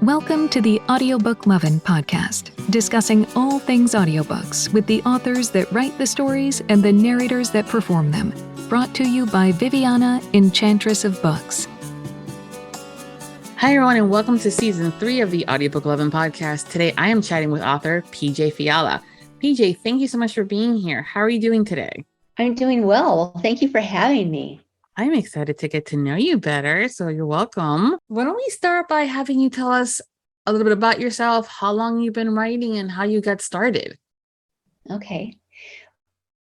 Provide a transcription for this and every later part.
Welcome to the Audiobook Lovin Podcast, discussing all things audiobooks with the authors that write the stories and the narrators that perform them. Brought to you by Viviana, Enchantress of Books. Hi, everyone, and welcome to Season 3 of the Audiobook Lovin Podcast. Today, I am chatting with author PJ Fiala. PJ, thank you so much for being here. How are you doing today? I'm doing well. Thank you for having me. I'm excited to get to know you better, so you're welcome. Why don't we start by having you tell us a little bit about yourself, how long you've been writing, and how you got started? Okay.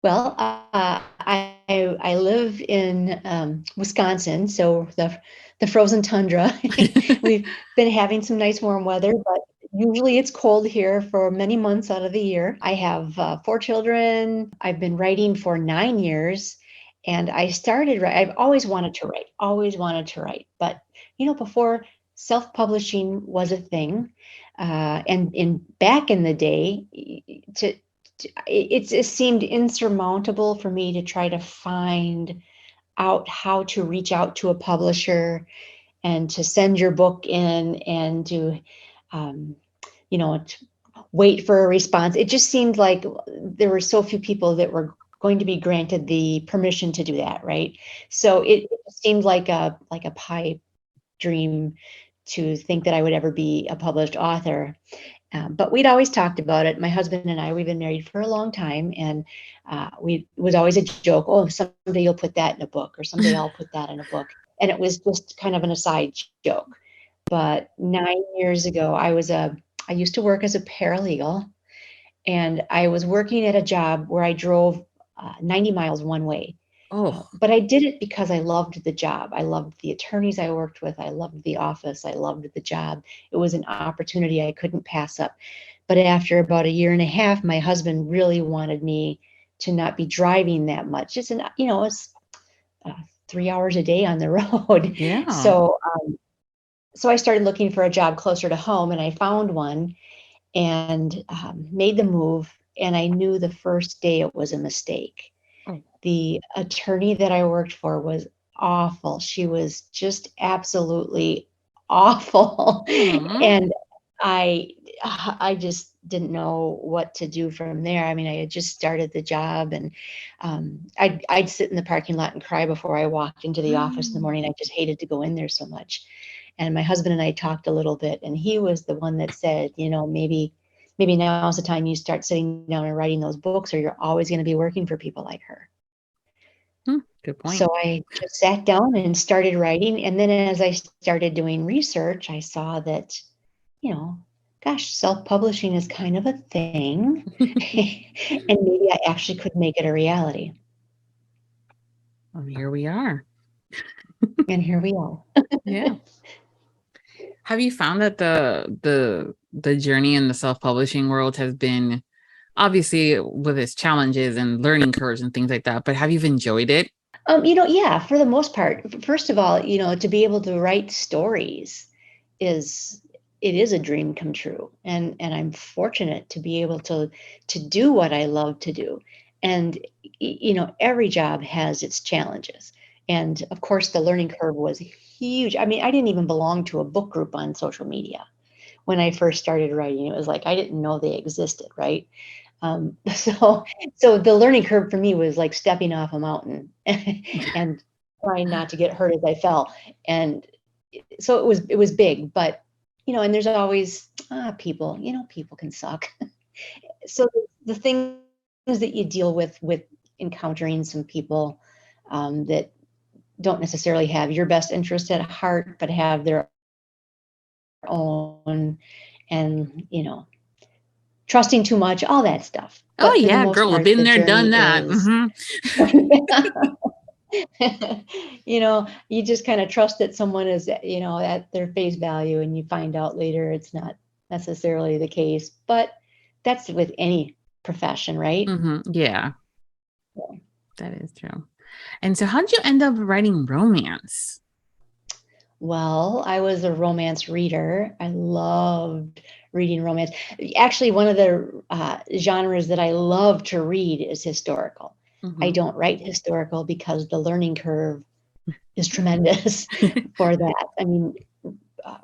Well, I live in Wisconsin, so the frozen tundra. We've been having some nice warm weather, but usually it's cold here for many months out of the year. I have 4 children. I've been writing for 9 years. And I've always wanted to write. But, before self-publishing was a thing, and back in the day, it seemed insurmountable for me to try to find out how to reach out to a publisher and to send your book in and to, to wait for a response. It just seemed like there were so few people that were going to be granted the permission to do that, right? So it seemed like a pipe dream to think that I would ever be a published author. But we'd always talked about it. My husband and I, we've been married for a long time, and it was always a joke. Oh, someday you'll put that in a book, or someday I'll put that in a book. And it was just kind of an aside joke. But 9 years ago, I used to work as a paralegal, and I was working at a job where I drove 90 miles one way. Oh, But I did it because I loved the job. I loved the attorneys I worked with. I loved the office. I loved the job. It was an opportunity I couldn't pass up. But after about a year and a half, my husband really wanted me to not be driving that much. It's 3 hours a day on the road. yeah. So I started looking for a job closer to home, and I found one and made the move. And I knew the first day it was a mistake. Oh. The attorney that I worked for was awful. She was just absolutely awful. Aw. And I just didn't know what to do from there. I mean, I had just started the job, and I'd sit in the parking lot and cry before I walked into the office in the morning. I just hated to go in there so much. And my husband and I talked a little bit, and he was the one that said, maybe now's the time you start sitting down and writing those books, or you're always going to be working for people like her. Good point. So I just sat down and started writing. And then as I started doing research, I saw that, self-publishing is kind of a thing. And maybe I actually could make it a reality. Well, here we are. And here we are. Yeah. Have you found that the journey in the self-publishing world has been, obviously with its challenges and learning curves and things like that, but have you enjoyed it? Yeah, for the most part. First of all, to be able to write stories is a dream come true. And I'm fortunate to be able to do what I love to do. And, every job has its challenges. And of course, the learning curve was huge. I mean, I didn't even belong to a book group on social media when I first started writing. It was like, I didn't know they existed, right? So the learning curve for me was like stepping off a mountain and trying not to get hurt as I fell. And so it was big, but, and there's always people, people can suck. So the things that you deal with encountering some people that don't necessarily have your best interest at heart, but have their own, and, trusting too much, all that stuff. But oh yeah, girl, I've been there, done that. You just kind of trust that someone is, at their face value, and you find out later it's not necessarily the case. But that's with any profession, right? Yeah, that is true. And so how did you end up writing romance? Well, I was a romance reader. I loved reading romance. Actually, one of the genres that I love to read is historical. I don't write historical because the learning curve is tremendous for that. I mean,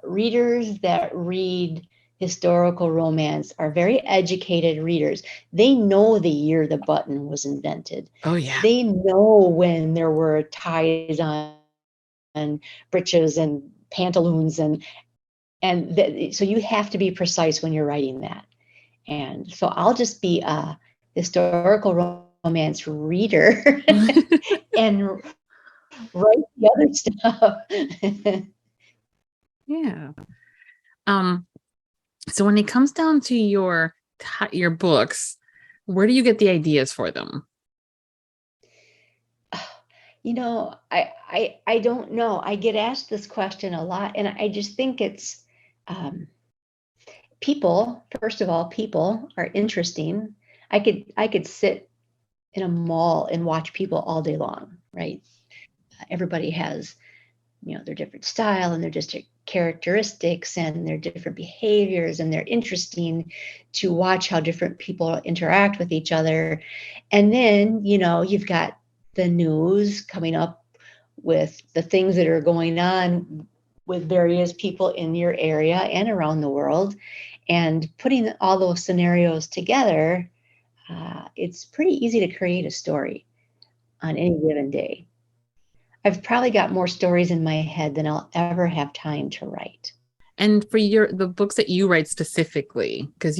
readers that read historical romance are very educated readers. They know the year the button was invented. Oh yeah. They know when there were ties on breeches and pantaloons so you have to be precise when you're writing that. And so I'll just be a historical romance reader and write the other stuff. Yeah. So when it comes down to your books, where do you get the ideas for them? I don't know. I get asked this question a lot, and I just think it's people. First of all, people are interesting. I could sit in a mall and watch people all day long, right? Everybody has, their different style and their different characteristics and their different behaviors, and they're interesting to watch how different people interact with each other. And then, you've got the news coming up with the things that are going on with various people in your area and around the world, and putting all those scenarios together. It's pretty easy to create a story on any given day. I've probably got more stories in my head than I'll ever have time to write. And for the books that you write specifically, because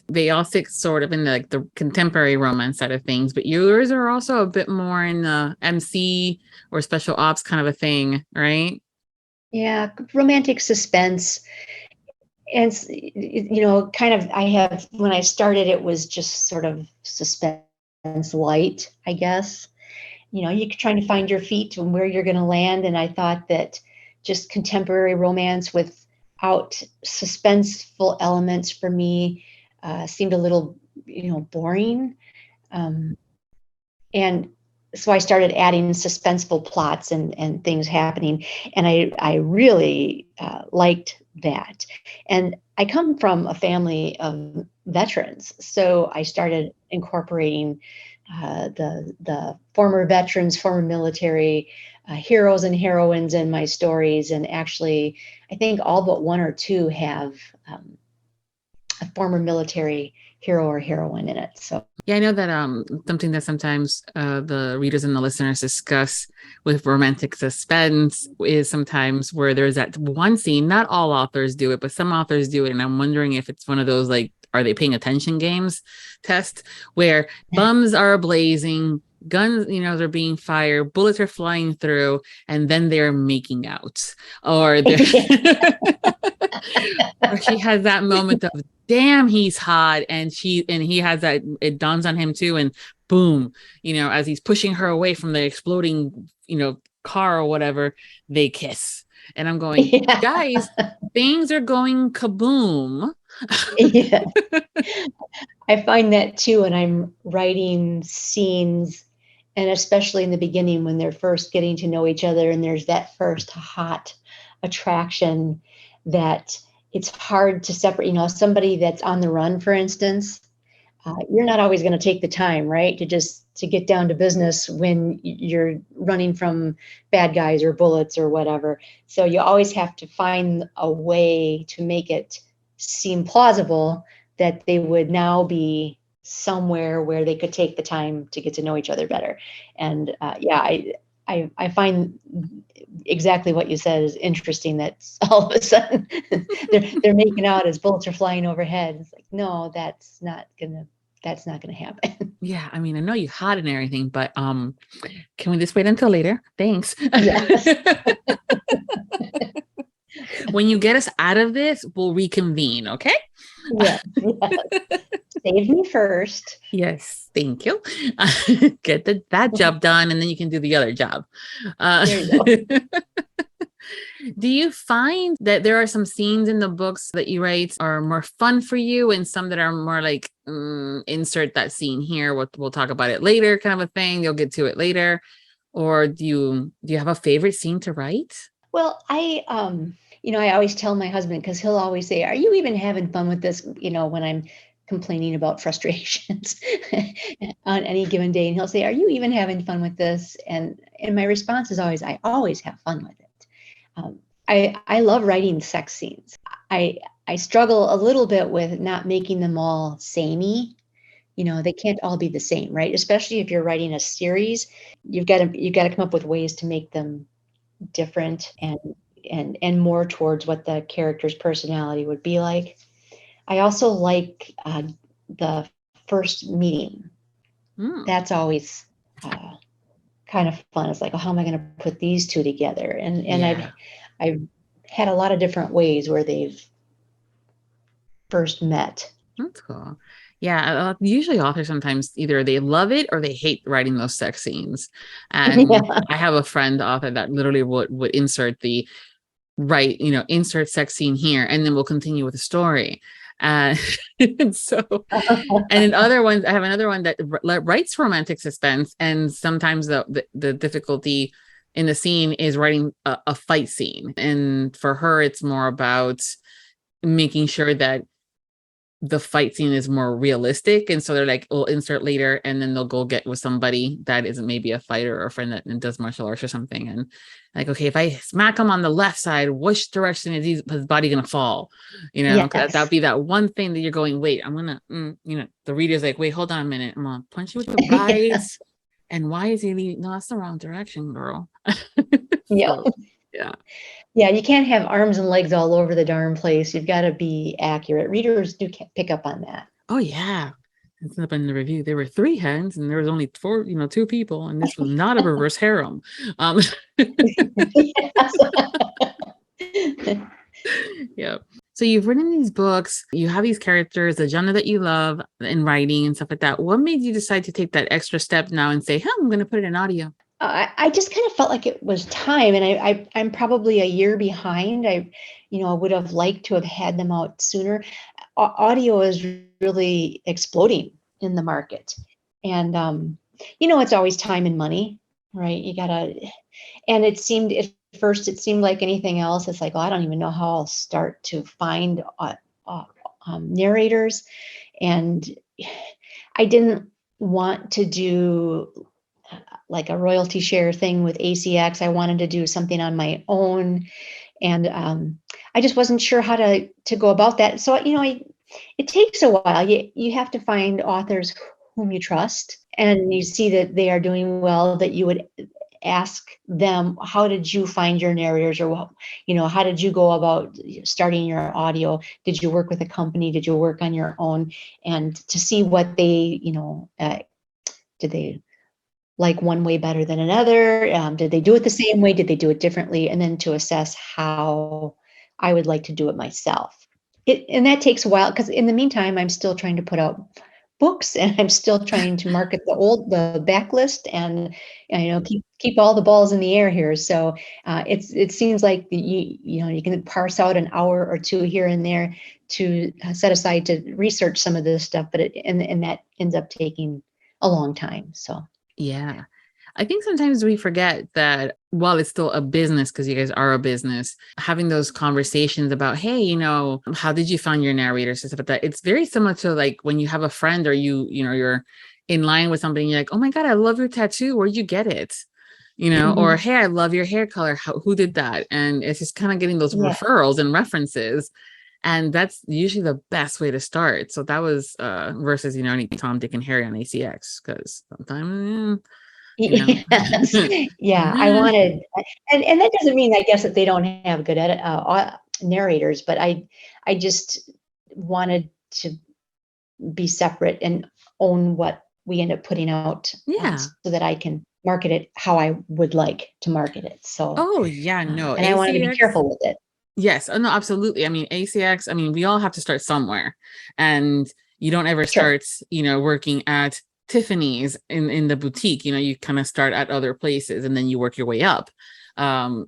they all sit sort of in the contemporary romance side of things, but yours are also a bit more in the MC or special ops kind of a thing, right? Yeah, romantic suspense. And, when I started, it was just sort of suspense light, I guess. You're trying to find your feet and where you're going to land. And I thought that just contemporary romance without suspenseful elements for me seemed a little, boring. And so I started adding suspenseful plots and things happening. And I really liked that. And I come from a family of veterans. So I started incorporating the former veterans, former military heroes and heroines in my stories. And actually, I think all but one or two have a former military hero or heroine in it. So yeah, I know that something that sometimes the readers and the listeners discuss with romantic suspense is sometimes where there's that one scene. Not all authors do it, but some authors do it, and I'm wondering if it's one of those are they paying attention games test where bums are blazing, guns, are being fired, bullets are flying through, and then they're making out, or or she has that moment of, damn, he's hot, and he has that, it dawns on him too, and boom, as he's pushing her away from the exploding, car or whatever, they kiss. And I'm going, yeah. Guys, things are going kaboom. Yeah. I find that too when I'm writing scenes, and especially in the beginning when they're first getting to know each other and there's that first hot attraction, that it's hard to separate. Somebody that's on the run, for instance, you're not always going to take the time, right, to get down to business when you're running from bad guys or bullets or whatever. So you always have to find a way to make it seem plausible that they would now be somewhere where they could take the time to get to know each other better. And I find exactly what you said is interesting, that all of a sudden they're making out as bullets are flying overhead. It's like, no, that's not gonna happen. Yeah, I mean, I know you're hot and everything, but can we just wait until later? Thanks. Yes. When you get us out of this, we'll reconvene, okay? Yes. Save me first. Yes, thank you. Get that job done, and then you can do the other job. There you go. Do you find that there are some scenes in the books that you write are more fun for you, and some that are more like, insert that scene here, we'll talk about it later kind of a thing, you'll get to it later? Or do you have a favorite scene to write? Well, I always tell my husband, because he'll always say, are you even having fun with this? When I'm complaining about frustrations on any given day. And he'll say, are you even having fun with this? And my response is always, I always have fun with it. I love writing sex scenes. I struggle a little bit with not making them all samey. They can't all be the same, right? Especially if you're writing a series, you've got to come up with ways to make them different and more towards what the character's personality would be like. I also like the first meeting. That's always kind of fun. It's like, oh, how am I going to put these two together? And I've had a lot of different ways where they've first met. That's cool. Yeah, usually authors sometimes either they love it or they hate writing those sex scenes. And I have a friend author that literally would insert insert sex scene here, and then we'll continue with the story. And so, and in other ones, I have another one that writes romantic suspense, and sometimes the difficulty in the scene is writing a fight scene. And for her, it's more about making sure that the fight scene is more realistic. And so they're like, we'll insert later, and then they'll go get with somebody that isn't maybe a fighter or a friend that does martial arts or something. And like, okay, if I smack him on the left side, which direction is his body going to fall? That'd be that one thing that you're going, wait, I'm going to, the reader's like, wait, hold on a minute. I'm going to punch you with the right. And why is he leaving? No, that's the wrong direction, girl. Yeah. Yeah, you can't have arms and legs all over the darn place. You've got to be accurate. Readers do pick up on that. Oh, yeah. It's up in the review. There were 3 hens and there was only 2 people. And this was not a reverse harem. Yeah. So you've written these books. You have these characters, the genre that you love in writing and stuff like that. What made you decide to take that extra step now and say, I'm going to put it in audio? I just kind of felt like it was time, and I'm probably a year behind. I would have liked to have had them out sooner. Audio is really exploding in the market, and it's always time and money, right? And it seemed at first like anything else. It's like, I don't even know how I'll start to find narrators, and I didn't want to do like a royalty share thing with ACX. I wanted to do something on my own, and I just wasn't sure how to go about that. So it takes a while. You have to find authors whom you trust, and you see that they are doing well, that you would ask them, how did you find your narrators, or how did you go about starting your audio? Did you work with a company? Did you work on your own? And to see what they did they like one way better than another? Did they do it the same way? Did they do it differently? And then to assess how I would like to do it myself. And that takes a while, because in the meantime, I'm still trying to put out books, and I'm still trying to market the backlist, and keep all the balls in the air here. So it seems like you can parse out an hour or 2 here and there to set aside to research some of this stuff, but and that ends up taking a long time. So. Yeah. I think sometimes we forget that while it's still a business, because you guys are a business, having those conversations about, hey, how did you find your narrators and stuff like that? It's very similar to like when you have a friend, or you're in line with somebody and you're like, oh my God, I love your tattoo. Where'd you get it? Or, hey, I love your hair color. Who did that? And it's just kind of getting those referrals and references. And that's usually the best way to start. So that was versus, any Tom, Dick, and Harry on ACX, because sometimes, Yes. Yeah, I wanted, and that doesn't mean, I guess, that they don't have good narrators, but I just wanted to be separate and own what we end up putting out, so that I can market it how I would like to market it. So, and I want to be careful with it. Yes. Oh, no, absolutely. I mean, ACX, we all have to start somewhere, and you don't ever start, working at Tiffany's in the boutique. You kind of start at other places, and then you work your way up. A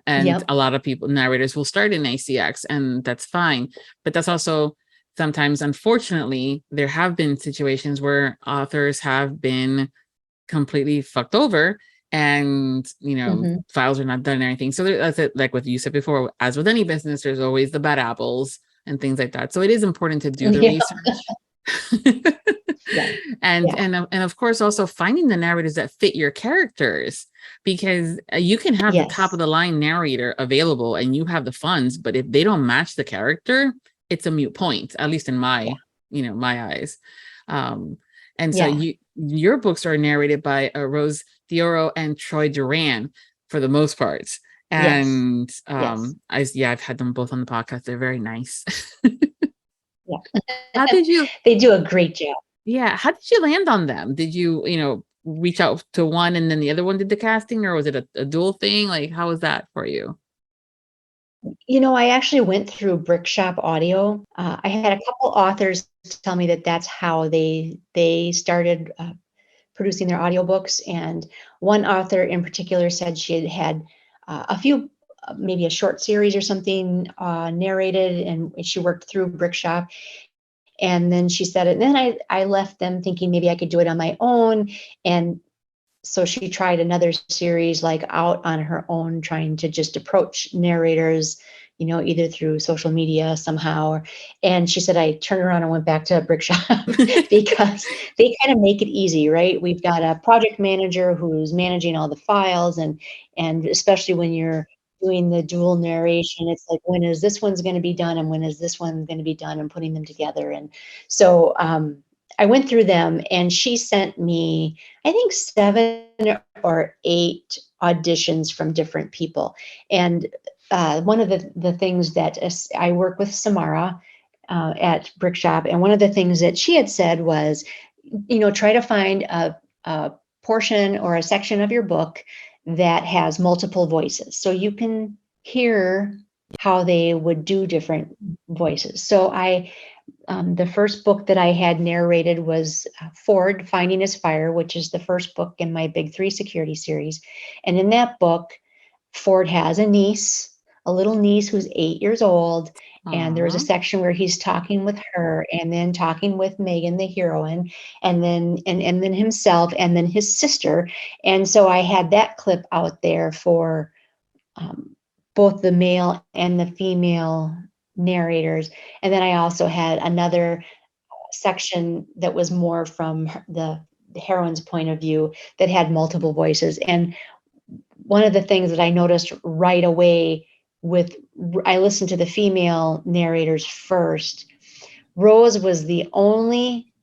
lot of narrators will start in ACX, and that's fine. But that's also sometimes, unfortunately, there have been situations where authors have been completely fucked over, and files are not done and everything. So that's it. Like what you said before, as with any business, there's always the bad apples and things like that. So it is important to do the research. Yeah. And of course also finding the narrators that fit your characters, because you can have the top of the line narrator available and you have the funds, but if they don't match the character, it's a moot point, at least in my my eyes. And so your books are narrated by Rose Dioro and Troy Duran for the most part. And I've had them both on the podcast. They're very nice. How did you They do a great job. How did you land on them? Did you reach out to one and then the other one did the casting, or was it a dual thing? Like, how was that for you? I actually went through Brick Shop Audio. I had a couple authors tell me that that's how they started producing their audiobooks. And one author in particular said she had a few, maybe a short series or something narrated, and she worked through Brick Shop. And then she said it, and then I left them thinking maybe I could do it on my own. And so she tried another series like out on her own, trying to just approach narrators, either through social media somehow. And she said, I turned around and went back to Brick Shop because they kind of make it easy, right? We've got a project manager who's managing all the files, and especially when you're doing the dual narration, it's like, when is this one's going to be done and when is this one going to be done, and putting them together. And so I went through them, and she sent me, I think, 7 or 8 auditions from different people. And one of the things that I work with Samara at Brick Shop, and one of the things that she had said was, try to find a portion or a section of your book that has multiple voices, so you can hear how they would do different voices. So the first book that I had narrated was Ford, Finding His Fire, which is the first book in my Big 3 security series. And in that book, Ford has a little niece who's 8 years old. Aww. And there's a section where he's talking with her, and then talking with Megan, the heroine, and then and then himself, and then his sister. And so I had that clip out there for both the male and the female narrators. And then I also had another section that was more from the heroine's point of view that had multiple voices. And one of the things that I noticed right away I listened to the female narrators first. Rose was the only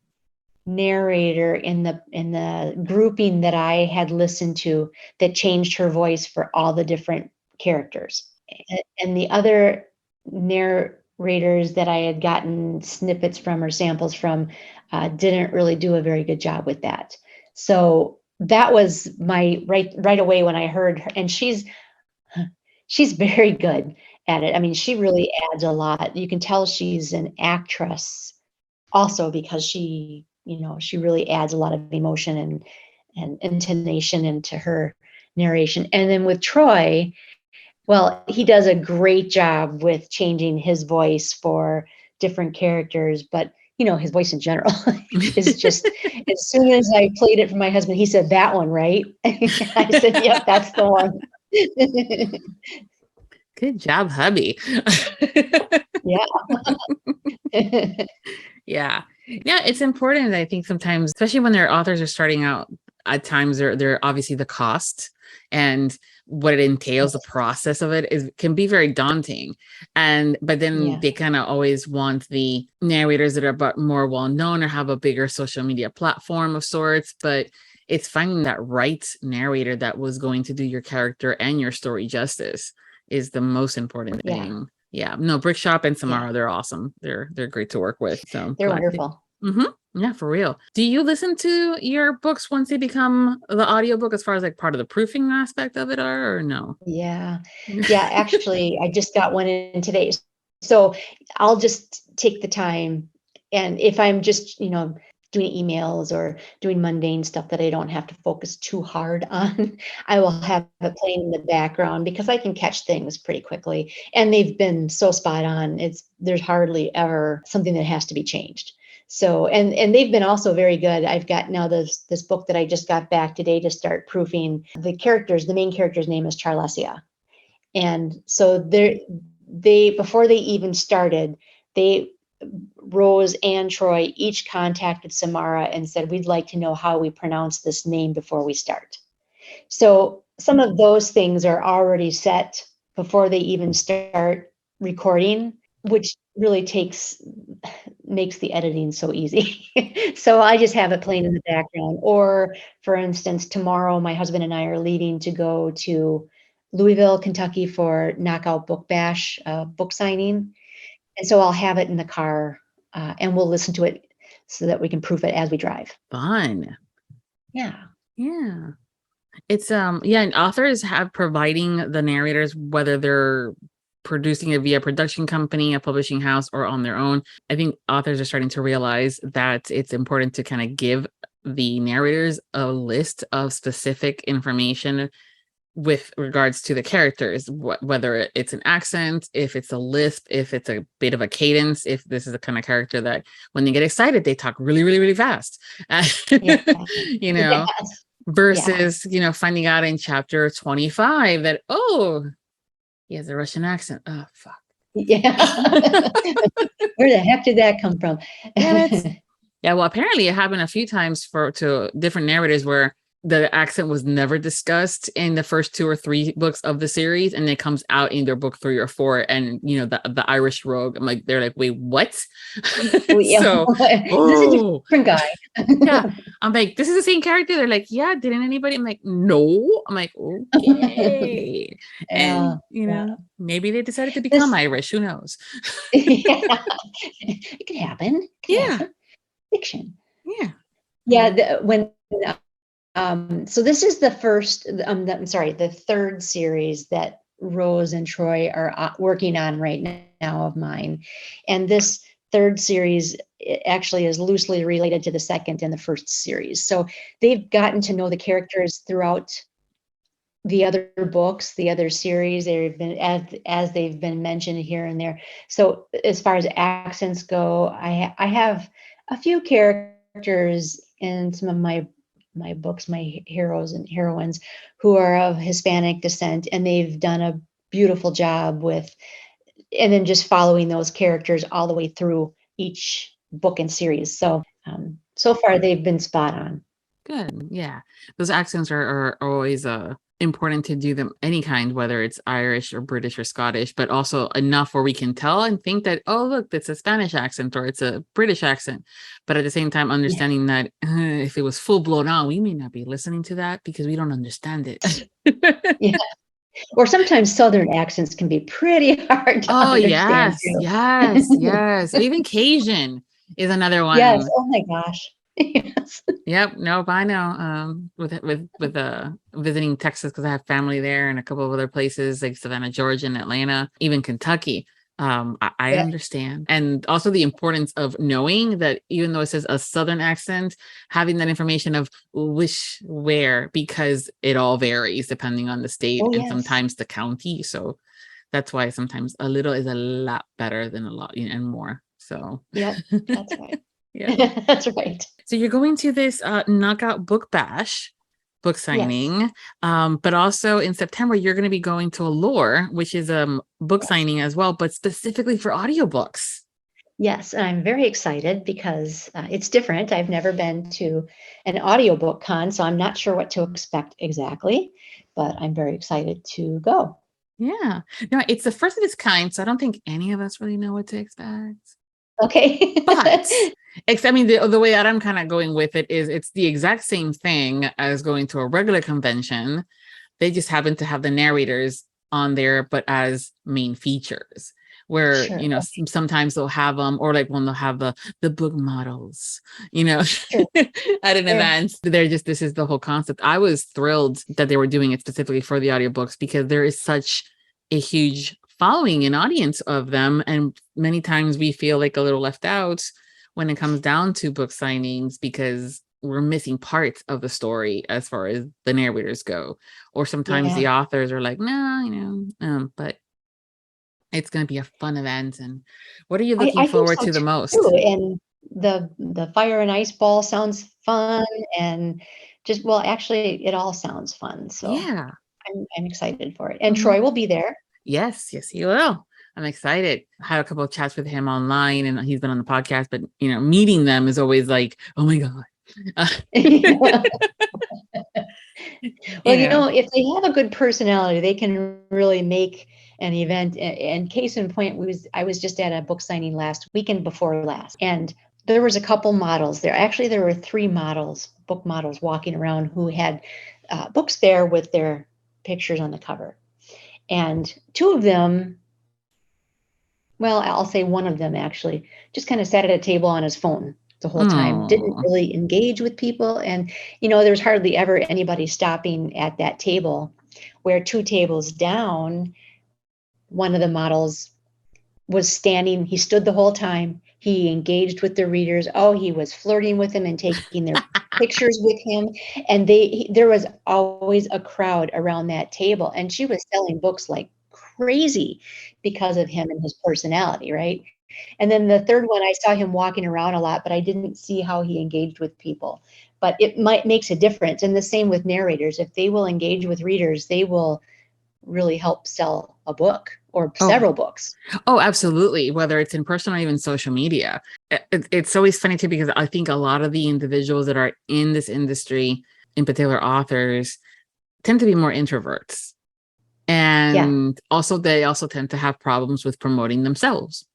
narrator in the grouping that I had listened to that changed her voice for all the different characters. And the other narrators that I had gotten snippets from or samples from didn't really do a very good job with that. So that was my right away when I heard her, and she's very good at it. I mean, she really adds a lot. You can tell she's an actress also, because she really adds a lot of emotion and intonation into her narration. And then with Troy, well, he does a great job with changing his voice for different characters, but his voice in general is just, as soon as I played it for my husband, he said, "That one, right?" I said, "Yep, that's the one." Good job, hubby. Yeah. It's important. I think sometimes, especially when their authors are starting out, at times they're obviously the cost and what it entails, the process of it can be very daunting. But then they kind of always want the narrators that are more well-known or have a bigger social media platform of sorts. But it's finding that right narrator that was going to do your character and your story justice is the most important thing. Yeah. No, Brick Shop and Samara, they're awesome. They're great to work with. So they're wonderful. Yeah, for real. Do you listen to your books once they become the audiobook, as far as like part of the proofing aspect of it or no? Yeah. Actually, I just got one in today. So I'll just take the time. And if I'm just, doing emails or doing mundane stuff that I don't have to focus too hard on, I will have it playing in the background, because I can catch things pretty quickly. And they've been so spot on. There's hardly ever something that has to be changed. So, and they've been also very good. I've got now this book that I just got back today to start proofing. The main character's name is Charlesia. And so they before they even started, Rose and Troy each contacted Samara and said, we'd like to know how we pronounce this name before we start. So some of those things are already set before they even start recording, which really makes the editing so easy. So I just have it playing in the background. Or for instance, tomorrow my husband and I are leaving to go to Louisville, Kentucky for Knockout Book Bash book signing. And so I'll have it in the car and we'll listen to it so that we can proof it as we drive. Fun. Yeah. Yeah. It's and authors have providing the narrators, whether they're producing it via production company, a publishing house, or on their own. I think authors are starting to realize that it's important to kind of give the narrators a list of specific information with regards to the characters, whether it's an accent, if it's a lisp, if it's a bit of a cadence, if this is the kind of character that when they get excited, they talk really, really, really fast. Yeah. You know, Yes. versus, you know, finding out in chapter 25 that, oh, he has a Russian accent. Oh, fuck. Yeah. Where the heck did that come from? Damn it. Yeah, well, apparently it happened a few times to different narrators where the accent was never discussed in the first 2 or 3 books of the series, and it comes out in their book 3 or 4, and you know the Irish rogue. I'm like, they're like, wait, what? Yeah. So, This is a different guy. Yeah, I'm like, this is the same character. They're like, yeah, didn't anybody? I'm like, no. I'm like, okay, and you know, maybe they decided to become Irish. Who knows? Yeah. It could happen. Yeah. Fiction. Yeah. Yeah. So this is the first, the third series that Rose and Troy are working on right now of mine. And this third series actually is loosely related to the second and the first series. So they've gotten to know the characters throughout the other books, the other series. They've been as they've been mentioned here and there. So as far as accents go, I have a few characters in some of my books, my heroes and heroines who are of Hispanic descent, and they've done a beautiful job and then just following those characters all the way through each book and series. So, so far they've been spot on. Good. Yeah. Those accents are always important to do them any kind, whether it's Irish or British or Scottish, but also enough where we can tell and think that, oh, look, that's a Spanish accent or it's a British accent. But at the same time, understanding that if it was full blown on, we may not be listening to that because we don't understand it. Yeah. Or sometimes Southern accents can be pretty hard to understand. Yes. Even Cajun is another one. Yes. Oh my gosh. Yes. Yep. Nope. I know. With visiting Texas because I have family there and a couple of other places like Savannah, Georgia, and Atlanta, even Kentucky. I understand, and also the importance of knowing that even though it says a Southern accent, having that information of where, because it all varies depending on the state and sometimes the county. So that's why sometimes a little is a lot better than a lot and more. So yeah, that's right. Yeah, that's right. So you're going to this Knockout Book Bash book signing, but also in September you're going to be going to Allure, which is a book signing as well, but specifically for audiobooks. Yes, and I'm very excited because it's different. I've never been to an audiobook con, so I'm not sure what to expect exactly, but I'm very excited to go. Yeah, no, it's the first of its kind, so I don't think any of us really know what to expect. Okay. But I mean, the way that I'm kind of going with it is it's the exact same thing as going to a regular convention. They just happen to have the narrators on there, but as main features. Where, you know, sometimes they'll have them, or like when they'll have the book models, you know, at an event. This is the whole concept. I was thrilled that they were doing it specifically for the audiobooks because there is such a huge following an audience of them, and many times we feel like a little left out when it comes down to book signings because we're missing parts of the story as far as the narrators go, or sometimes the authors are like, no, you know, but it's going to be a fun event. And what are you looking forward to the most? And the fire and ice ball sounds fun, and actually it all sounds fun, so yeah, I'm excited for it. And Troy will be there. Yes, he will. I'm excited. I had a couple of chats with him online, and he's been on the podcast, but meeting them is always like, oh my God. Well, if they have a good personality, they can really make an event. And case in point, I was just at a book signing last weekend before last, and there was a couple models there. Actually, there were 3 book models walking around who had books there with their pictures on the cover. And 2 of them, well, I'll say one of them actually just kind of sat at a table on his phone the whole time, didn't really engage with people. And, there's hardly ever anybody stopping at that table, where 2 tables down, one of the models was standing. He stood the whole time. He engaged with the readers. Oh, he was flirting with them and taking their pictures with him. And there was always a crowd around that table. And she was selling books like crazy because of him and his personality, right? And then the third one, I saw him walking around a lot, but I didn't see how he engaged with people. But it makes a difference. And the same with narrators. If they will engage with readers, they will really help sell a book or several books. Oh, absolutely. Whether it's in person or even social media. It's always funny too, because I think a lot of the individuals that are in this industry, in particular authors, tend to be more introverts. And also they also tend to have problems with promoting themselves.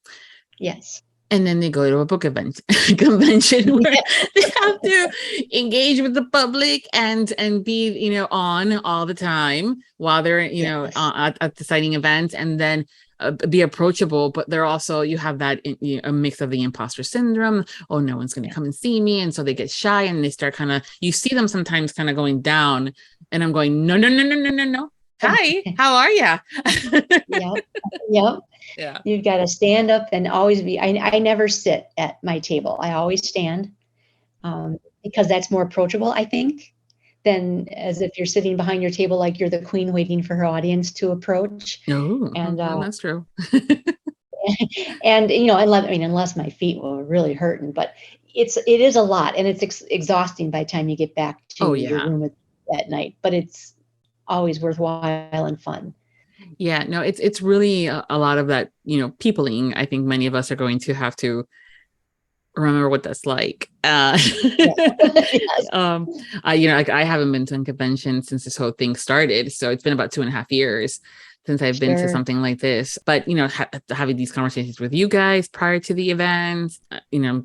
Yes. And then they go to a book convention where they have to engage with the public and be, on all the time while they're, at the signing events, and then be approachable. But they're also, you have that a mix of the imposter syndrome. Oh, no one's going to come and see me. And so they get shy and they start you see them sometimes kind of going down, and I'm going, no. Hi, how are you? Yep. Yeah. You've got to stand up and always be, I never sit at my table. I always stand because that's more approachable, I think, than as if you're sitting behind your table like you're the queen waiting for her audience to approach. Oh, and that's true. And, unless my feet were really hurting, but it is a lot, and it's exhausting by the time you get back to your room at night, but it's always worthwhile and fun. Yeah, no, it's really a lot of that, peopling. I think many of us are going to have to remember what that's like. Yes. I haven't been to a convention since this whole thing started. So it's been about 2.5 years since I've been to something like this. But, having these conversations with you guys prior to the event,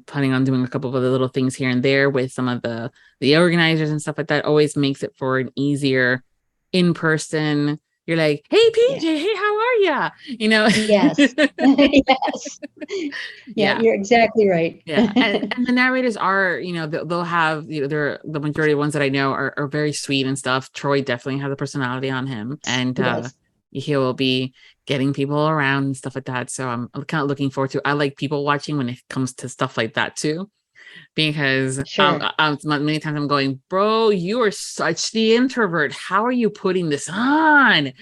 planning on doing a couple of other little things here and there with some of the organizers and stuff like that, always makes it for an easier in person. You're like, hey, PJ, hey, how are ya? Yes. Yes. Yeah, you're exactly right. Yeah. And the narrators are, they'll have, they're the majority of ones that I know are very sweet and stuff. Troy definitely has a personality on him, and he will be getting people around and stuff like that. So I'm kind of looking forward to, I like people watching when it comes to stuff like that too. Because many times I'm going, bro, you are such the introvert. How are you putting this on?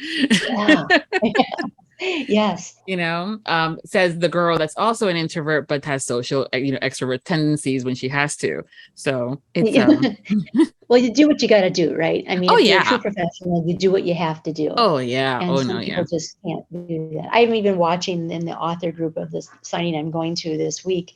Yeah. Yes. Says the girl that's also an introvert, but has social, extrovert tendencies when she has to. So it's, well, you do what you got to do, right? I mean, if you're a true professional, you do what you have to do. Oh yeah. And some people just can't do that. I'm even watching in the author group of this signing I'm going to this week.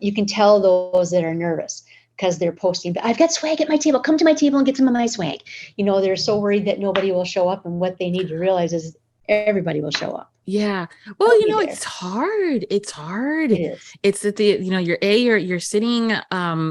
You can tell those that are nervous because they're posting, I've got swag at my table. Come to my table and get some of my swag. They're so worried that nobody will show up. And what they need to realize is everybody will show up. Yeah. Well, it's hard. It's hard. It is. It's that you're sitting.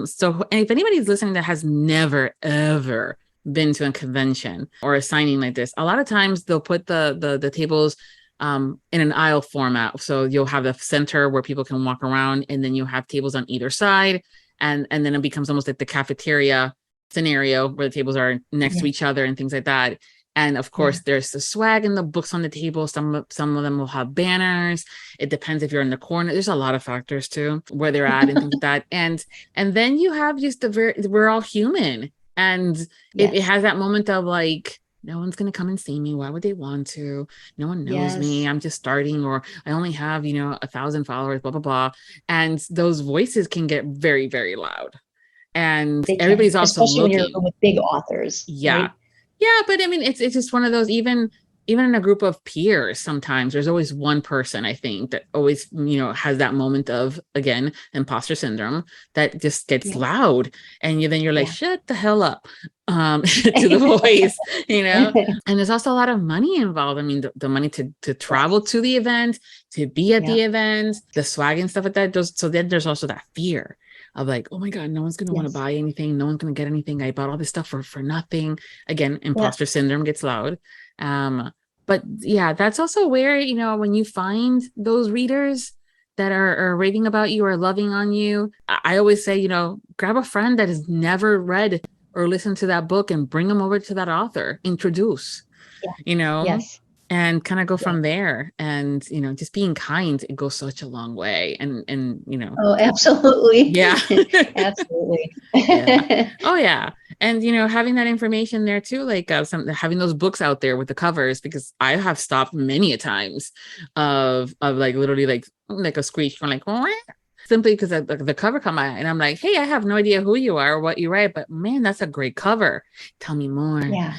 So if anybody's listening that has never, ever been to a convention or a signing like this, a lot of times they'll put the tables in an aisle format. So you'll have the center where people can walk around, and then you have tables on either side. And then it becomes almost like the cafeteria scenario where the tables are next to each other and things like that. And of course, there's the swag and the books on the table. Some of them will have banners. It depends if you're in the corner. There's a lot of factors too, where they're at and things like that. And then you have just we're all human. And it has that moment of like, no one's going to come and see me. Why would they want to? No one knows me. I'm just starting, or I only have, 1,000 followers, blah, blah, blah. And those voices can get very, very loud. And everybody's also especially looking. when you're with big authors. Yeah. Right? Yeah. But I mean, it's just one of those, even even in a group of peers, sometimes there's always one person, I think, that always, has that moment of, again, imposter syndrome that just gets loud. And then you're like, shut the hell up, to the voice, and there's also a lot of money involved. I mean, the money to travel to the event, to be at the event, the swag and stuff like that. So then there's also that fear of like, oh my God, no one's going to want to buy anything. No one's going to get anything. I bought all this stuff for nothing. Again, imposter syndrome gets loud. But yeah, that's also where, when you find those readers that are raving about you or loving on you, I always say, grab a friend that has never read or listened to that book and bring them over to that author, introduce, and kind of go from there. And, just being kind, it goes such a long way. And Oh, absolutely. Yeah. Absolutely. Yeah. Oh, yeah. And, having that information there too, like having those books out there with the covers, because I have stopped many a times of like literally like a screech from like, simply because the cover come out and I'm like, hey, I have no idea who you are or what you write, but man, that's a great cover. Tell me more. Yeah.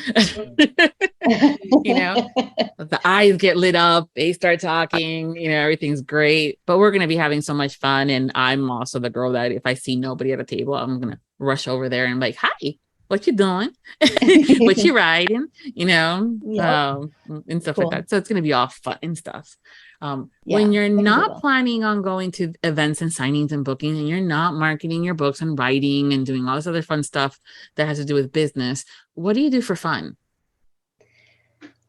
The eyes get lit up, they start talking, everything's great, but we're going to be having so much fun. And I'm also the girl that if I see nobody at a table, I'm going to rush over there and like, hi, what you doing? What you writing? And stuff like that. So it's going to be all fun and stuff. When you're not planning on going to events and signings and bookings, and you're not marketing your books and writing and doing all this other fun stuff that has to do with business, what do you do for fun?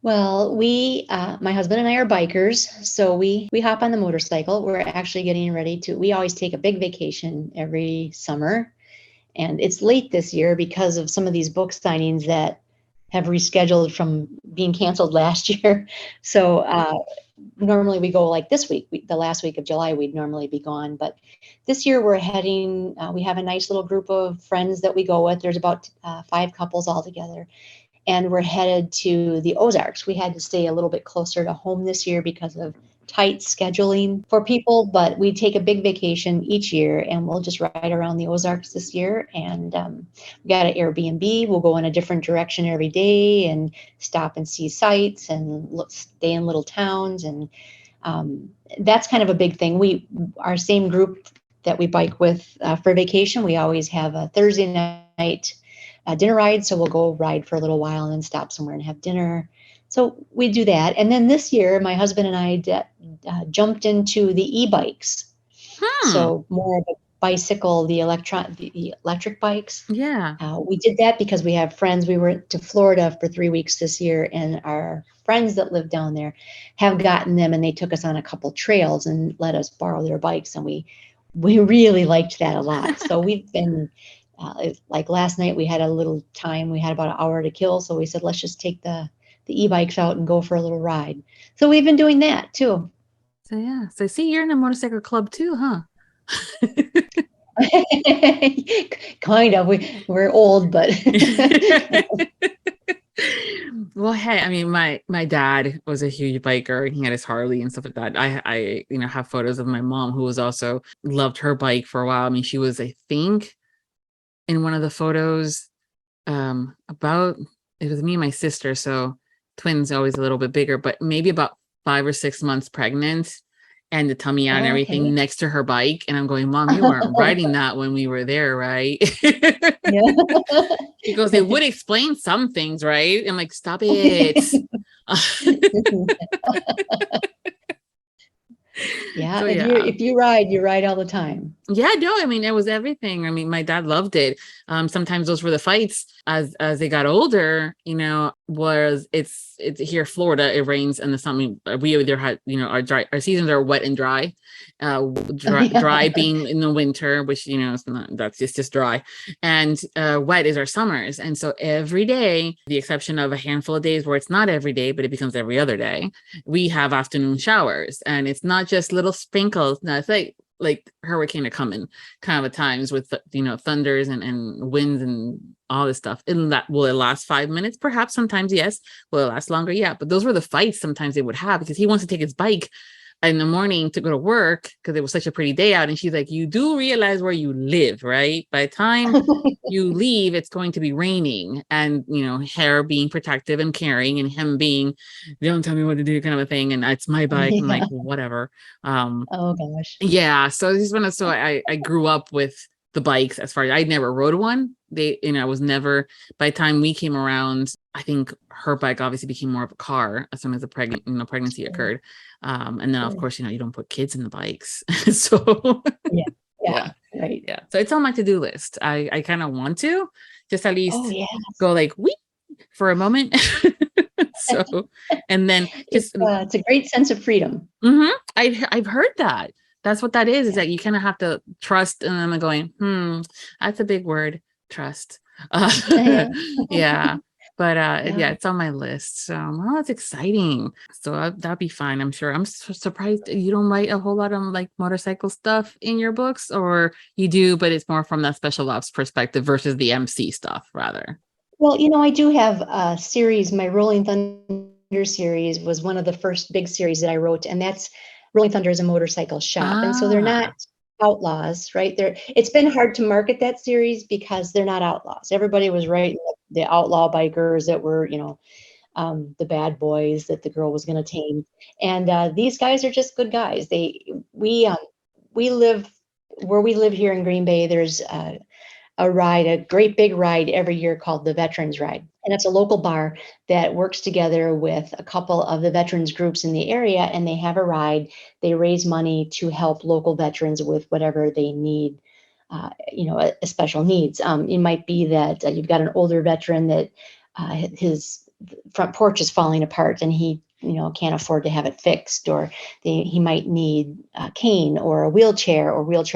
Well, my husband and I are bikers, so we hop on the motorcycle. We're actually getting ready we always take a big vacation every summer. And it's late this year because of some of these book signings that have rescheduled from being canceled last year. So normally we go like this week, the last week of July, we'd normally be gone. But this year we're heading, we have a nice little group of friends that we go with. There's about 5 couples all together. And we're headed to the Ozarks. We had to stay a little bit closer to home this year because of tight scheduling for people, but we take a big vacation each year and we'll just ride around the Ozarks this year. And we got an Airbnb. We'll go in a different direction every day and stop and see sights and stay in little towns. And that's kind of a big thing. Our same group that we bike with for vacation, we always have a Thursday night dinner ride. So we'll go ride for a little while and then stop somewhere and have dinner. So we do that. And then this year, my husband and I jumped into the e-bikes. So more of a bicycle, the electric bikes. Yeah. We did that because we have friends. We went to Florida for 3 weeks this year, and our friends that live down there have gotten them, and they took us on a couple trails and let us borrow their bikes. And we really liked that a lot. So we've been like last night, we had a little time. We had about an hour to kill. So we said, let's just take the e-bikes out and go for a little ride. So we've been doing that too. So yeah. So see, you're in a motorcycle club too, huh? Kind of. We're old, but well, hey, I mean, my dad was a huge biker. He had his Harley and stuff like that. I have photos of my mom who was also loved her bike for a while. I mean, she was, I think, in one of the photos it was me and my sister, so twins always a little bit bigger, but maybe about 5 or 6 months pregnant, and the tummy out and everything next to her bike. And I'm going, Mom, you weren't riding that when we were there, right? Yeah. He goes, it would explain some things, right? I'm like, stop it. Yeah. So, if you ride all the time. Yeah, no, I mean, it was everything. I mean, my dad loved it. Sometimes those were the fights as they got older, whereas it's here, Florida, it rains in the summer. We either had, our seasons are wet and dry, dry being in the winter, which, it's not, that's just dry, and wet is our summers. And so every day, the exception of a handful of days where it's not every day, but it becomes every other day, we have afternoon showers. And it's not just little sprinkles. No, it's like hurricane are coming kind of at times with, thunders and winds and all this stuff. Will it last 5 minutes? Perhaps. Sometimes, yes. Will it last longer? Yeah. But those were the fights sometimes they would have because he wants to take his bike in the morning to go to work because it was such a pretty day out. And she's like, you do realize where you live, right? By the time you leave, it's going to be raining. And, her being protective and caring, and him being, don't tell me what to do kind of a thing. And it's my bike. I'm like, whatever. Oh gosh. Yeah. So I grew up with the bikes. As far as I never rode one, I was never, by the time we came around, I think her bike obviously became more of a car as soon as the pregnancy occurred. And then of course, you don't put kids in the bikes. So yeah, right. Yeah. So it's on my to-do list. I kind of want to just at least go like wee for a moment. So, and then just it's a great sense of freedom. I've heard that. That's what that is that you kind of have to trust. And I'm going, that's a big word, trust. Yeah. But it's on my list. So, it's exciting. So that'll be fine. I'm sure. I'm surprised you don't write a whole lot of like motorcycle stuff in your books, or you do, but it's more from that special ops perspective versus the MC stuff rather. Well, I do have a series. My Rolling Thunder series was one of the first big series that I wrote, and that's Rolling Thunder is a motorcycle shop. And so they're not outlaws, right? It's been hard to market that series because they're not outlaws. Everybody was writing the outlaw bikers that were, the bad boys that the girl was going to tame. And these guys are just good guys. We live where we live here in Green Bay. There's a great big ride every year called the Veterans Ride. And it's a local bar that works together with a couple of the veterans groups in the area, and they have a ride. They raise money to help local veterans with whatever they need, a special needs. It might be that you've got an older veteran that his front porch is falling apart and he can't afford to have it fixed, or he might need a cane or a wheelchair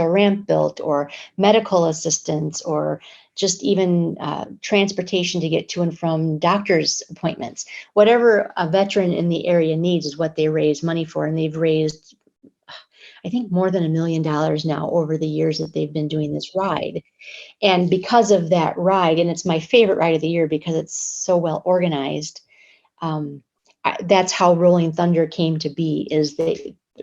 ramp built, or medical assistance, or just even transportation to get to and from doctor's appointments. Whatever a veteran in the area needs is what they raise money for. And they've raised, I think, more than $1 million now over the years that they've been doing this ride. And because of that ride, and it's my favorite ride of the year because it's so well organized, that's how Rolling Thunder came to be.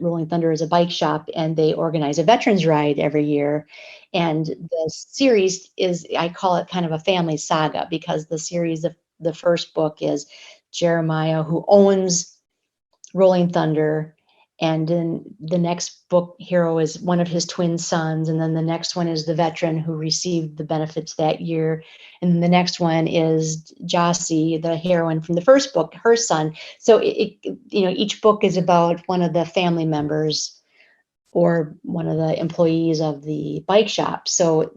Rolling Thunder is a bike shop, and they organize a veterans ride every year. And the series is, I call it kind of a family saga, because the series, the first book is Jeremiah, who owns Rolling Thunder. And then the next book hero is one of his twin sons. And then the next one is the veteran who received the benefits that year. And then the next one is Jossie, the heroine from the first book, her son. So each book is about one of the family members or one of the employees of the bike shop. So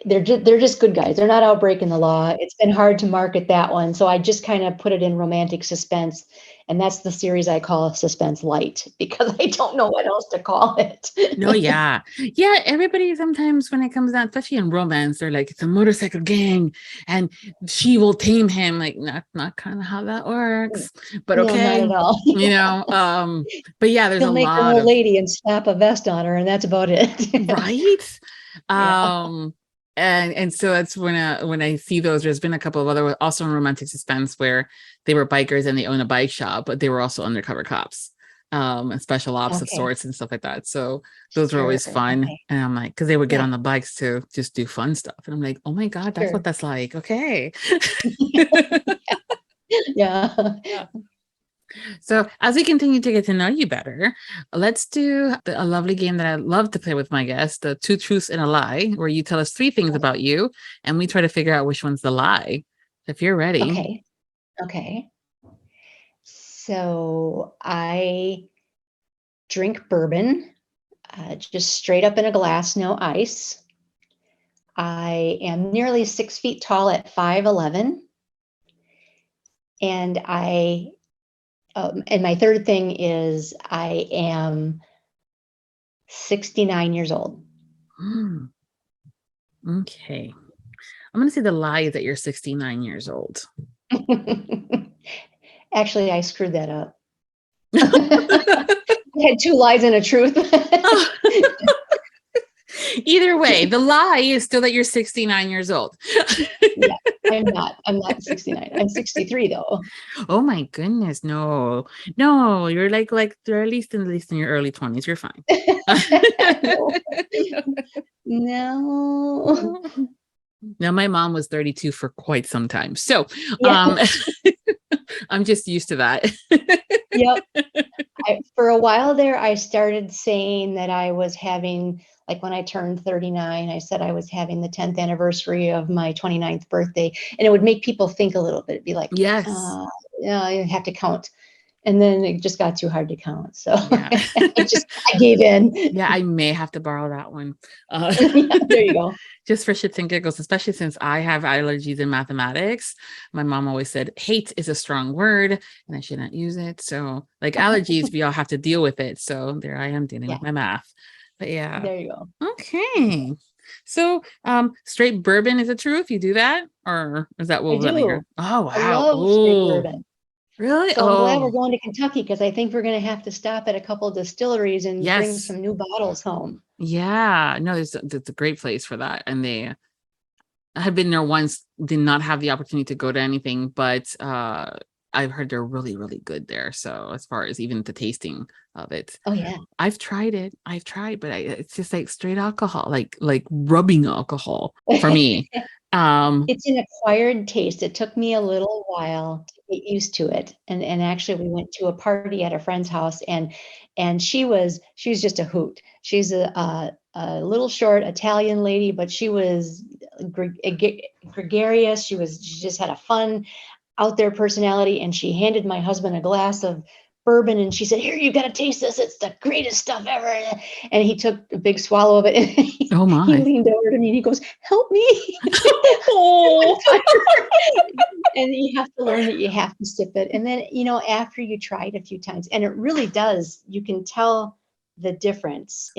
they're just good guys. They're not out breaking the law. It's been hard to market that one. So I just kind of put it in romantic suspense. And that's the series I call Suspense Light, because I don't know what else to call it. No, yeah. Yeah, everybody sometimes when it comes down, especially in romance, they're like, it's a motorcycle gang and she will tame him. Like, not kind of how that works. But okay. No, not at all. But yeah, there's He'll a make lot an old of lady and slap a vest on her, and that's about it. right. Yeah. And so that's when I see those. There's been a couple of other also in romantic suspense where they were bikers and they own a bike shop, but they were also undercover cops, and special ops of sorts and stuff like that. So those were always fun. Okay. And I'm like, because they would get on the bikes to just do fun stuff, and I'm like, oh my god, that's what that's like. Okay. Yeah. So as we continue to get to know you better, let's do a lovely game that I love to play with my guests, the 2 truths and a lie, where you tell us 3 things about you and we try to figure out which one's the lie. If you're ready. Okay. So I drink bourbon, just straight up in a glass, no ice. I am nearly 6 feet tall at 5'11". And my third thing is I am 69 years old. Okay. I'm going to say the lie is that you're 69 years old. Actually, I screwed that up. I had 2 lies and a truth. Either way, the lie is still that you're 69 years old. Yeah. I'm not 69. I'm 63 though. Oh my goodness. No, you're like at least in your early 20s. You're fine. No. Now, my mom was 32 for quite some time. So Yeah. I'm just used to that. Yep. For a while there, I started saying that I was having, like when I turned 39, I said I was having the 10th anniversary of my 29th birthday. And it would make people think a little bit. It'd be like, Yes. yeah, I have to count. And then it just got too hard to count. So Yeah. I gave in. Yeah, I may have to borrow that one. Yeah, there you go. Just for shits and giggles, especially since I have allergies in mathematics. My mom always said hate is a strong word and I should not use it. So like allergies, we all have to deal with it. So there I am dealing with my math. But yeah. There you go. Okay. So straight bourbon, is it true if you do that? Or is that what I do. Oh, wow. I love straight bourbon. Really? So I'm glad we're going to Kentucky because I think we're going to have to stop at a couple of distilleries and bring some new bottles home. Yeah, no, it's a great place for that. And I had been there once, did not have the opportunity to go to anything, but I've heard they're really, really good there. So as far as even the tasting of it. Oh yeah. I've tried, but it's just like straight alcohol, like rubbing alcohol for me. It's an acquired taste. It took me a little while to get used to it. And actually we went to a party at a friend's house and she was just a hoot. She's a little short Italian lady, but she was gregarious. She just had a fun out there personality. And she handed my husband a glass of bourbon and she said, "Here, you got to taste this. It's the greatest stuff ever." And he took a big swallow of it. And he leaned over to me and he goes, "Help me." Oh. And you have to learn that you have to sip it. And then, after you try it a few times, and it really does, you can tell the difference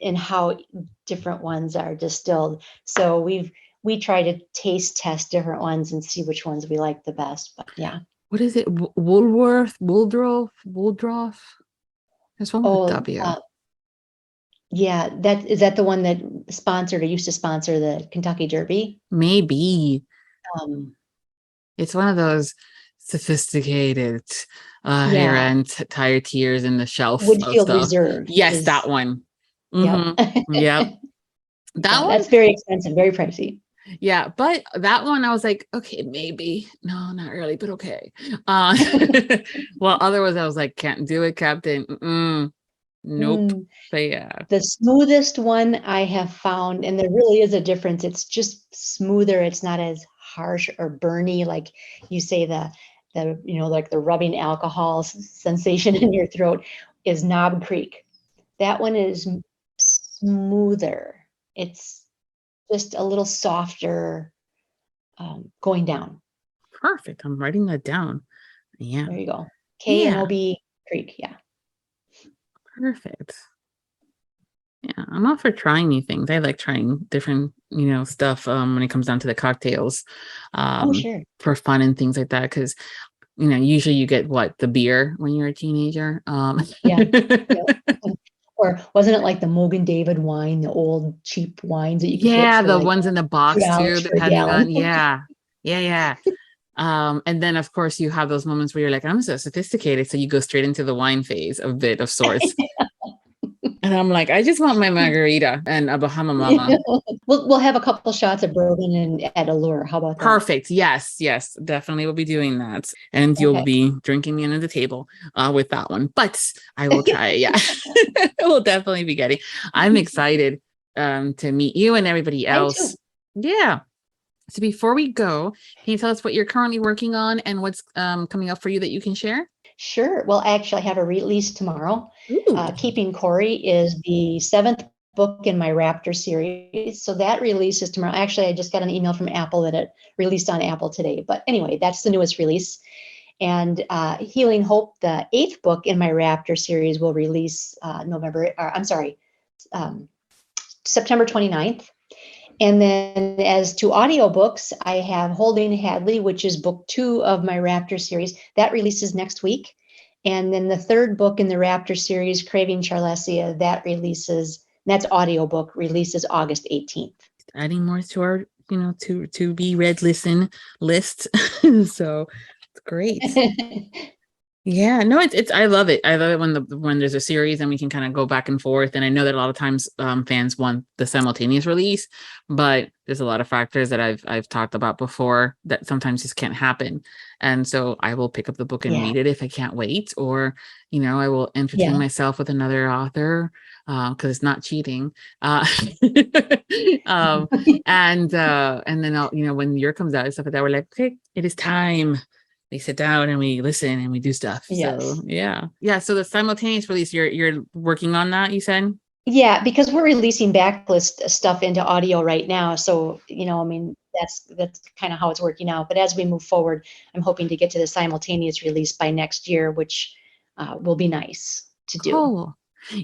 in how different ones are distilled. So we try to taste test different ones and see which ones we like the best. But yeah. What is it? Woodruff? There's one with W. Yeah, is that the one that sponsored or used to sponsor the Kentucky Derby? Maybe. It's one of those sophisticated hair-end tire tiers in the shelf. Woodfield Reserve. Yes, that one. Mm-hmm. Yep. That's very expensive, very pricey. Yeah, but that one I was like, okay, maybe. No, not really, but okay. Well, otherwise I was like, can't do it, Captain. Nope. But yeah. The smoothest one I have found, and there really is a difference. It's just smoother. It's not as harsh or burny, like you say the like the rubbing alcohol sensation in your throat, is Knob Creek. That one is smoother. It's just a little softer going down. Perfect. I'm writing that down. Yeah. There you go. Knob Creek. Yeah. Perfect. Yeah, I'm all for trying new things. I like trying different, stuff when it comes down to the cocktails. Sure. For fun and things like that. Because, usually you get the beer when you're a teenager. Yeah. Or wasn't it like the Mogan David wine, the old cheap wines that you could get for the ones in the box too, depending on yeah. And then of course you have those moments where you're like, I'm so sophisticated, so you go straight into the wine phase a bit of sorts. And I'm like, I just want my margarita and a Bahama Mama. We'll have a couple shots of bourbon and add a lure. How about that? Perfect. Yes, definitely will be doing that. And you'll be drinking me under the table with that one. But I will try. Yeah, we'll definitely be getting. I'm excited to meet you and everybody else. Yeah. So before we go, can you tell us what you're currently working on and what's coming up for you that you can share? Sure. Well, actually, I have a release tomorrow. Keeping Corey is the 7th book in my Raptor series. So that releases tomorrow. Actually, I just got an email from Apple that it released on Apple today. But anyway, that's the newest release. And Healing Hope, the 8th book in my Raptor series, will release September 29th. And then as to audiobooks, I have Holding Hadley, which is book 2 of my Raptor series. That releases next week. And then the 3rd book in the Raptor series, Craving Charlesia, that's audiobook, releases August 18th. Adding more to to be read listen list. So it's great. Yeah, no, it's I love it. I love it when there's a series and we can kind of go back and forth. And I know that a lot of times fans want the simultaneous release, but there's a lot of factors that I've talked about before that sometimes just can't happen. And so I will pick up the book and read it if I can't wait, or I will entertain myself with another author because it's not cheating. And then I'll when year comes out and stuff like that, we're like, okay, it is time. We sit down and we listen and we do stuff. Yes. So yeah. So the simultaneous release, you're working on that, you said? Yeah, because we're releasing backlist stuff into audio right now. So, that's kind of how it's working out. But as we move forward, I'm hoping to get to the simultaneous release by next year, which will be nice to do. Cool.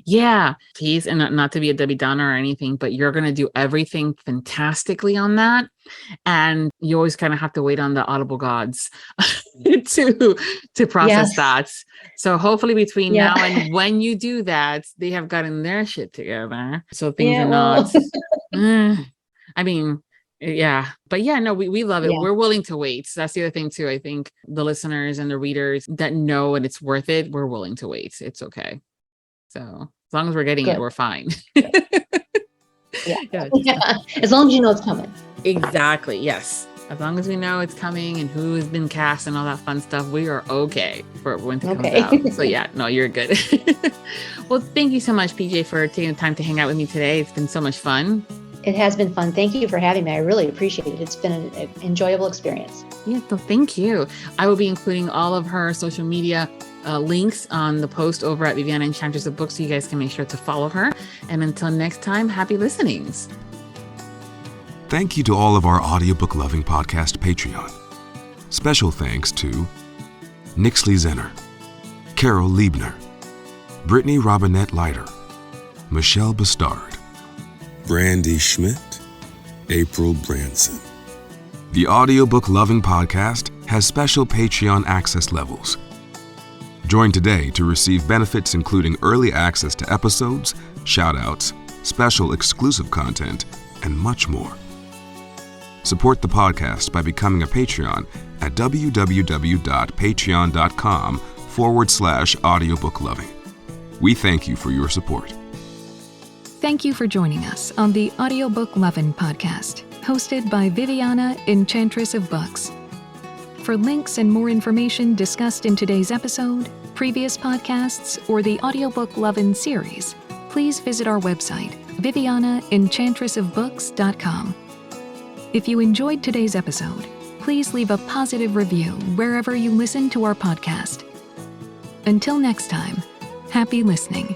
Yeah, please, and not to be a Debbie Downer or anything, but you're going to do everything fantastically on that. And you always kind of have to wait on the Audible gods to process that. So hopefully between now and when you do that, they have gotten their shit together. So things are not, but no, we love it. We're willing to wait. So that's the other thing too. I think the listeners and the readers that know and it's worth it, we're willing to wait. It's okay. So as long as we're getting it, we're fine. As long as you know it's coming. Exactly. Yes. As long as we know it's coming and who has been cast and all that fun stuff, we are okay for when it comes out. So you're good. Well, thank you so much, PJ, for taking the time to hang out with me today. It's been so much fun. It has been fun. Thank you for having me. I really appreciate it. It's been an enjoyable experience. Yeah, so thank you. I will be including all of her social media links on the post over at Viviana Enchantress of Books, so you guys can make sure to follow her. And until next time, happy listenings. Thank you to all of our Audiobook Lovin Podcast Patreon. Special thanks to Nixley Zenner, Carol Liebner, Brittany Robinette Leiter, Michelle Bastard, Brandy Schmidt, April Branson. The Audiobook Lovin Podcast has special Patreon access levels. Join today to receive benefits including early access to episodes, shout-outs, special exclusive content, and much more. Support the podcast by becoming a Patreon at www.patreon.com/audiobooklovin. We thank you for your support. Thank you for joining us on the Audiobook Lovin Podcast, hosted by Viviana, Enchantress of Books. For links and more information discussed in today's episode, previous podcasts, or the Audiobook Lovin Series, please visit our website, vivianaenchantressofbooks.com. If you enjoyed today's episode, please leave a positive review wherever you listen to our podcast. Until next time, happy listening.